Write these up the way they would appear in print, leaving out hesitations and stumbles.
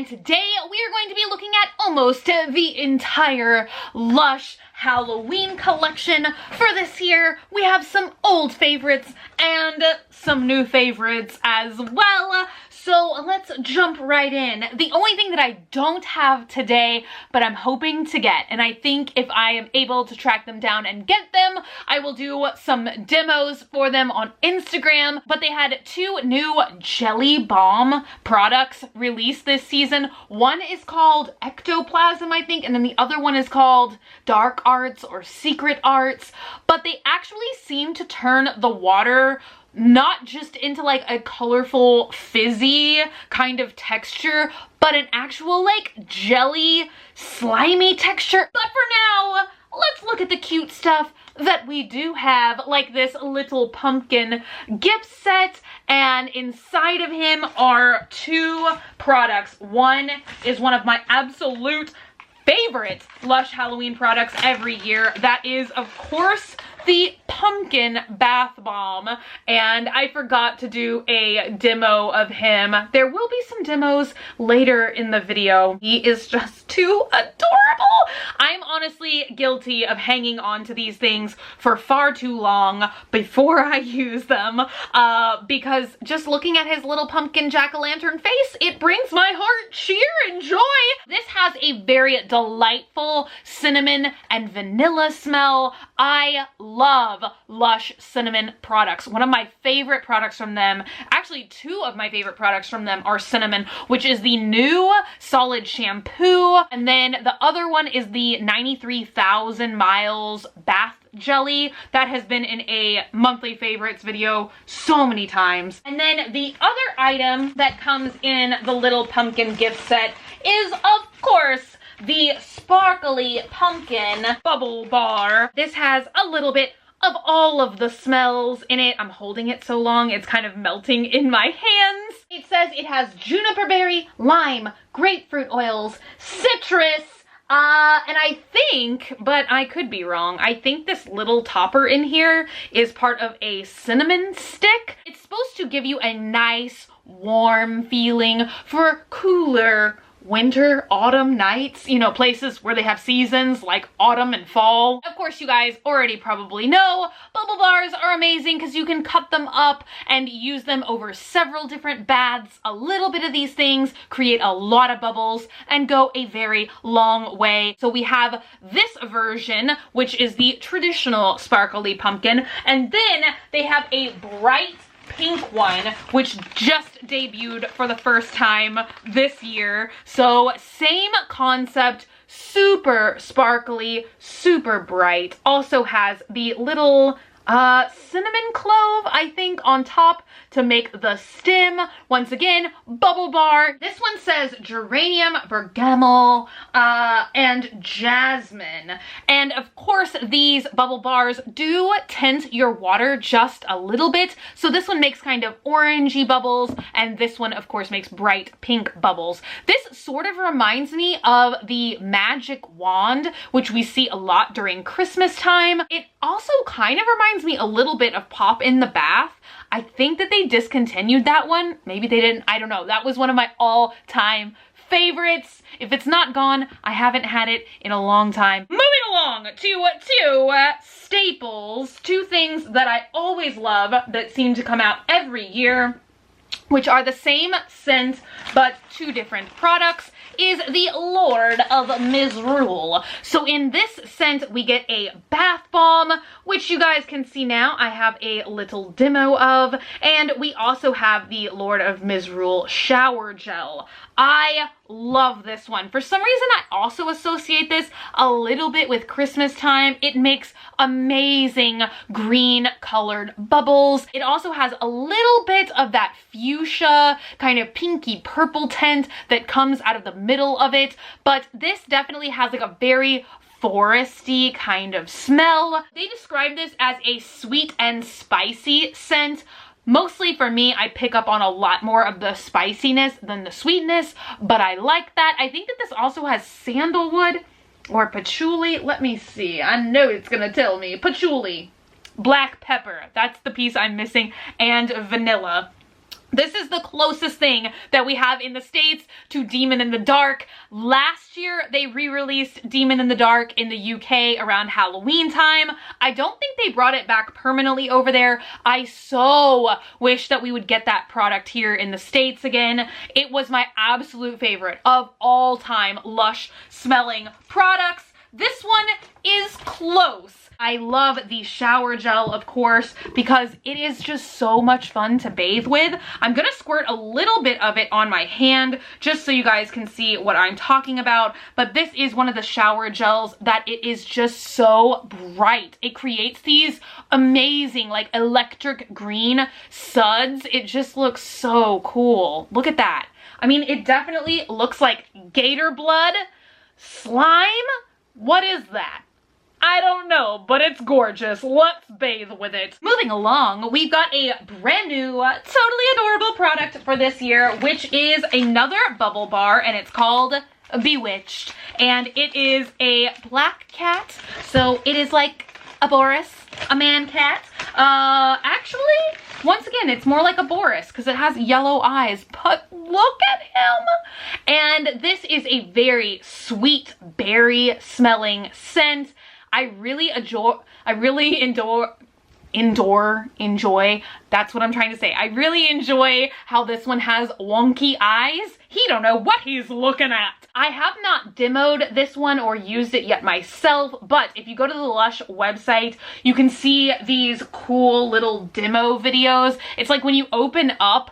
and today we are going to be looking at almost the entire Lush Halloween collection. For this year, we have some old favorites and some new favorites as well. So let's jump right in. The only thing that I don't have today, but I'm hoping to get, and I think if I am able to track them down and get them, I will do some demos for them on Instagram. But they had two new jelly bomb products released this season. One is called Ectoplasm, I think, and then the other one is called Dark Arts or Secret Arts. But they actually seem to turn the water not just into like a colorful fizzy kind of texture, but an actual like jelly slimy texture. But for now, let's look at the cute stuff that we do have, like this little pumpkin gift set, and inside of him are two products. One is one of my absolute favorite Lush Halloween products every year. That is, of course, the pumpkin bath bomb, and I forgot to do a demo of him. There will be some demos later in the video. He is just too adorable. I'm honestly guilty of hanging on to these things for far too long before I use them, because just looking at his little pumpkin jack-o'-lantern face, it brings my heart cheer and joy. This has a very delightful cinnamon and vanilla smell. I love Lush cinnamon products. One of my favorite products from them, actually two of my favorite products from them, are cinnamon, which is the new solid shampoo, and then the other one is the 93,000 miles bath jelly that has been in a monthly favorites video so many times. And then the other item that comes in the little pumpkin gift set is, of course, the sparkly pumpkin bubble bar. This has a little bit of all of the smells in it. I'm holding it so long, it's kind of melting in my hands. It says it has juniper berry, lime, grapefruit oils, citrus, and I think, but I could be wrong, I think this little topper in here is part of a cinnamon stick. It's supposed to give you a nice warm feeling for cooler winter, autumn nights, you know, places where they have seasons like autumn and fall. Of course, you guys already probably know bubble bars are amazing because you can cut them up and use them over several different baths. A little bit of these things create a lot of bubbles and go a very long way. So we have this version, which is the traditional sparkly pumpkin, and then they have a bright pink one, which just debuted for the first time this year. So same concept, super sparkly, super bright. Also has the little cinnamon clove, I think, on top to make the stem. Once again, bubble bar. This one says geranium, bergamot, and jasmine. And of course, these bubble bars do tint your water just a little bit. So this one makes kind of orangey bubbles, and this one, of course, makes bright pink bubbles. This sort of reminds me of the magic wand, which we see a lot during Christmas time. It also kind of reminds me a little bit of Pop in the Bath. I think that they discontinued that one. Maybe they didn't. I don't know. That was one of my all-time favorites. If it's not gone, I haven't had it in a long time. Moving along to two staples, two things that I always love that seem to come out every year, which are the same scent but two different products, is the Lord of Misrule. So in this scent, we get a bath bomb, which you guys can see now. I have a little demo of, and we also have the Lord of Misrule shower gel. I love this one. For some reason, I also associate this a little bit with Christmas time. It makes amazing green colored bubbles. It also has a little bit of that fuchsia kind of pinky purple tint that comes out of the middle of it, but this definitely has like a very foresty kind of smell. They describe this as a sweet and spicy scent. Mostly for me, I pick up on a lot more of the spiciness than the sweetness, but I like that. I think that this also has sandalwood or patchouli. Let me see. I know it's gonna tell me. Patchouli, black pepper. That's the piece I'm missing, and vanilla. This is the closest thing that we have in the States to Demon in the Dark. Last year, they re-released Demon in the Dark in the UK around Halloween time. I don't think they brought it back permanently over there. I so wish that we would get that product here in the States again. It was my absolute favorite of all time Lush smelling products. This one is close. I love the shower gel, of course, because it is just so much fun to bathe with. I'm gonna squirt a little bit of it on my hand just so you guys can see what I'm talking about. But this is one of the shower gels that it is just so bright. It creates these amazing like electric green suds. It just looks so cool. Look at that. I mean, it definitely looks like gator blood. Slime? What is that? I don't know, but it's gorgeous. Let's bathe with it. Moving along, we've got a brand new, totally adorable product for this year, which is another bubble bar, and it's called Bewitched. And it is a black cat, so it is like a Boris, a man cat. Actually, once again, it's more like a Boris because it has yellow eyes, but look at him. And this is a very sweet berry smelling scent. I really enjoy, that's what I'm trying to say. I really enjoy how this one has wonky eyes. He don't know what he's looking at. I have not demoed this one or used it yet myself, but if you go to the Lush website, you can see these cool little demo videos. It's like when you open up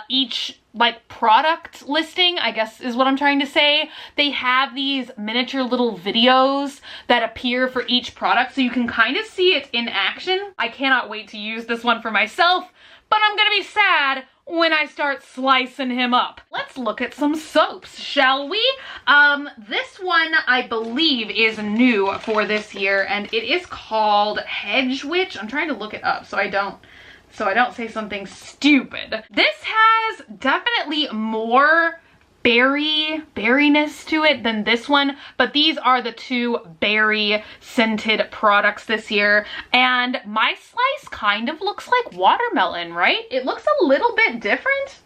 each like product listing, I guess is what I'm trying to say. They have these miniature little videos that appear for each product so you can kind of see it in action. I cannot wait to use this one for myself, but I'm gonna be sad when I start slicing him up. Let's look at some soaps, shall we? This one I believe is new for this year, and it is called Hedge Witch. I'm trying to look it up so I don't say something stupid. This has definitely more berryness to it than this one, but these are the two berry scented products this year, and my slice kind of looks like watermelon, right? It looks a little bit different.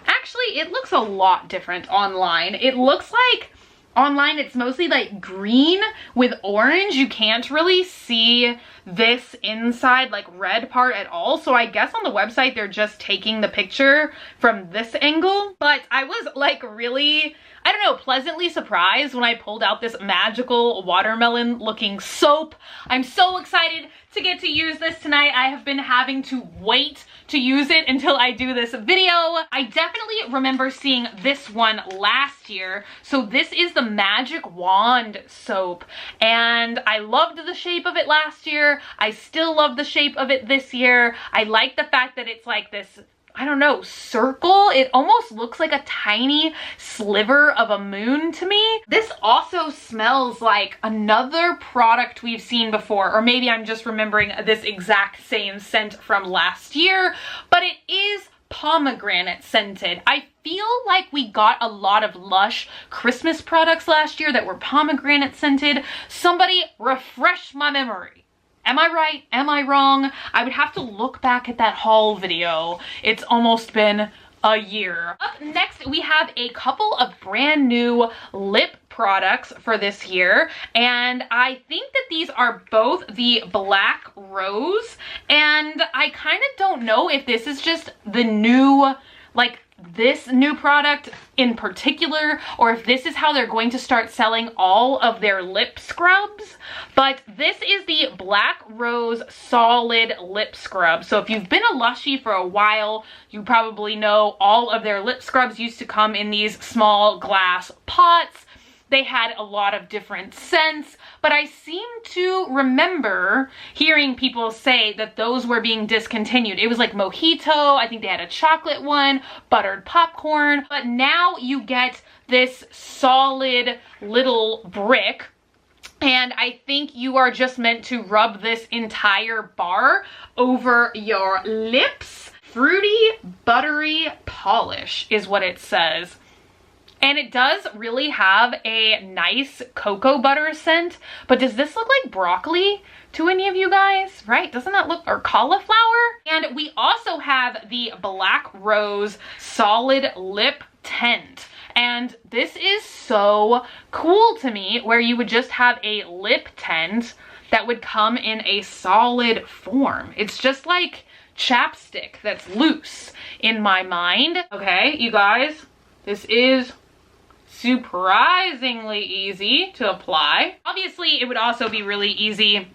Actually, it looks a lot different online. It looks like online it's mostly like green with orange. You can't really see this inside like red part at all, so I guess on the website they're just taking the picture from this angle. But I was like really, I don't know, pleasantly surprised when I pulled out this magical watermelon looking soap. I'm so excited to get to use this tonight. I have been having to wait to use it until I do this video. I definitely remember seeing this one last year. So this is the Magic Wand soap, and I loved the shape of it last year. I still love the shape of it this year. I like the fact that it's like this, I don't know, circle. It almost looks like a tiny sliver of a moon to me. This also smells like another product we've seen before, or maybe I'm just remembering this exact same scent from last year, but it is pomegranate scented. I feel like we got a lot of Lush Christmas products last year that were pomegranate scented. Somebody refresh my memory. Am I right? Am I wrong? I would have to look back at that haul video. It's almost been a year. Up next, we have a couple of brand new lip products for this year, and I think that these are both the Black Rose, and I kind of don't know if this is just the new, like this new product in particular, or if this is how they're going to start selling all of their lip scrubs. But this is the Black Rose Solid Lip Scrub. So if you've been a Lushie for a while, you probably know all of their lip scrubs used to come in these small glass pots. They had a lot of different scents, but I seem to remember hearing people say that those were being discontinued. It was like mojito, I think they had a chocolate one, buttered popcorn, but now you get this solid little brick, and I think you are just meant to rub this entire bar over your lips. Fruity, buttery polish is what it says. And it does really have a nice cocoa butter scent, but does this look like broccoli to any of you guys, right? Doesn't that look, or cauliflower? And we also have the Black Rose Solid Lip Tint. And this is so cool to me, where you would just have a lip tint that would come in a solid form. It's just like chapstick that's loose in my mind. Okay, you guys, this is surprisingly easy to apply. Obviously, it would also be really easy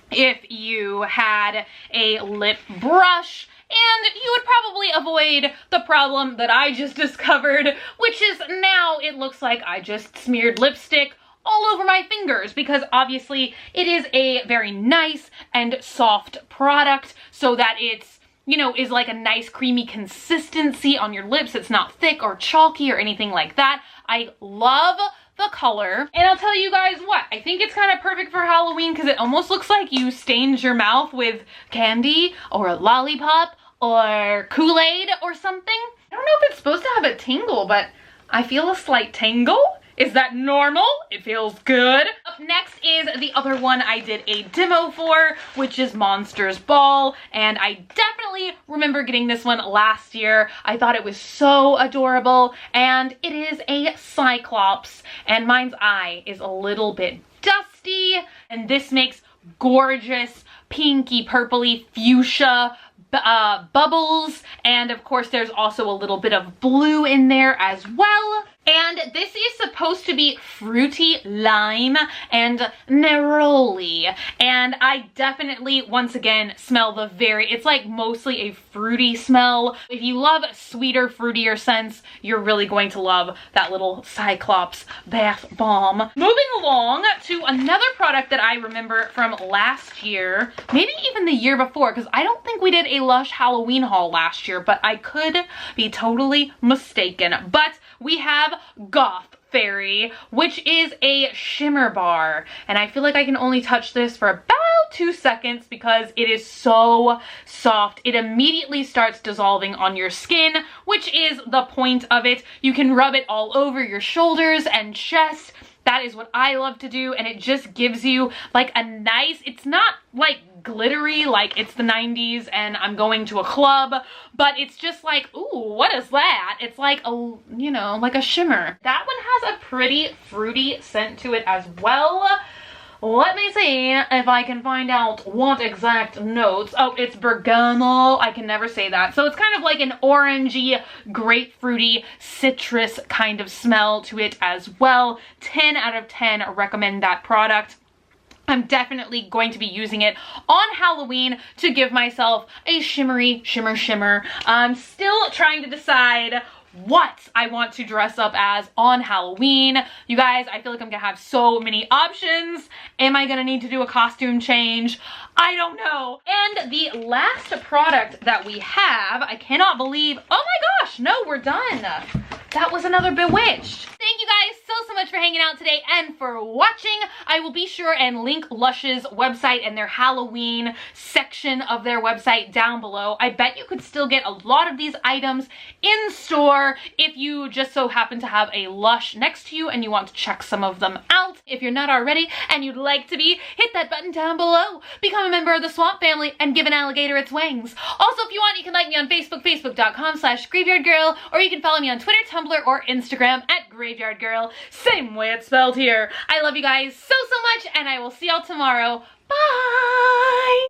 if you had a lip brush, and you would probably avoid the problem that I just discovered, which is now it looks like I just smeared lipstick all over my fingers, because obviously it is a very nice and soft product, so that it's, you know, is like a nice creamy consistency on your lips. It's not thick or chalky or anything like that. I love the color, and I'll tell you guys what, I think it's kind of perfect for Halloween because it almost looks like you stained your mouth with candy or a lollipop or Kool-Aid or something. I don't know if it's supposed to have a tingle, but I feel a slight tingle. Is that normal? It feels good. Up next is the other one I did a demo for, which is Monsters Ball, and I definitely remember getting this one last year. I thought it was so adorable, and it is a Cyclops, and mine's eye is a little bit dusty, and this makes gorgeous pinky purpley fuchsia bubbles, and of course there's also a little bit of blue in there as well. And this is supposed to be fruity lime and neroli. And I definitely, once again, smell the it's like mostly a fruity smell. If you love sweeter, fruitier scents, you're really going to love that little Cyclops bath bomb. Moving along to another product that I remember from last year, maybe even the year before, because I don't think we did a Lush Halloween haul last year, but I could be totally mistaken. But we have Gogh Fairy, which is a shimmer bar, and I feel like I can only touch this for about 2 seconds because it is so soft. It immediately starts dissolving on your skin, which is the point of it. You can rub it all over your shoulders and chest. That is what I love to do, and it just gives you like a nice, it's not like glittery like it's the 90s and I'm going to a club, but it's just like, ooh, what is that? It's like a, you know, like a shimmer. That one has a pretty fruity scent to it as well. Let me see if I can find out what exact notes. Oh, it's bergamot. I can never say that. So it's kind of like an orangey, grapefruity, citrus kind of smell to it as well. 10 out of 10 recommend that product. I'm definitely going to be using it on Halloween to give myself a shimmery shimmer. I'm still trying to decide what I want to dress up as on Halloween. You guys, I feel like I'm gonna have so many options. Am I gonna need to do a costume change? I don't know. And the last product that we have, I cannot believe, oh my gosh, no, we're done. That was another Bewitched. Thank you guys so much for hanging out today and for watching. I will be sure and link Lush's website and their Halloween section of their website down below. I bet you could still get a lot of these items in store if you just so happen to have a Lush next to you and you want to check some of them out. If you're not already and you'd like to be, hit that button down below. Become a member of the Swamp family and give an alligator its wings. Also, if you want, you can like me on Facebook, facebook.com/graveyardgirl, or you can follow me on Twitter, Tumblr, or Instagram at graveyardgirl. Same way it's spelled here. I love you guys so much, and I will see y'all tomorrow. Bye!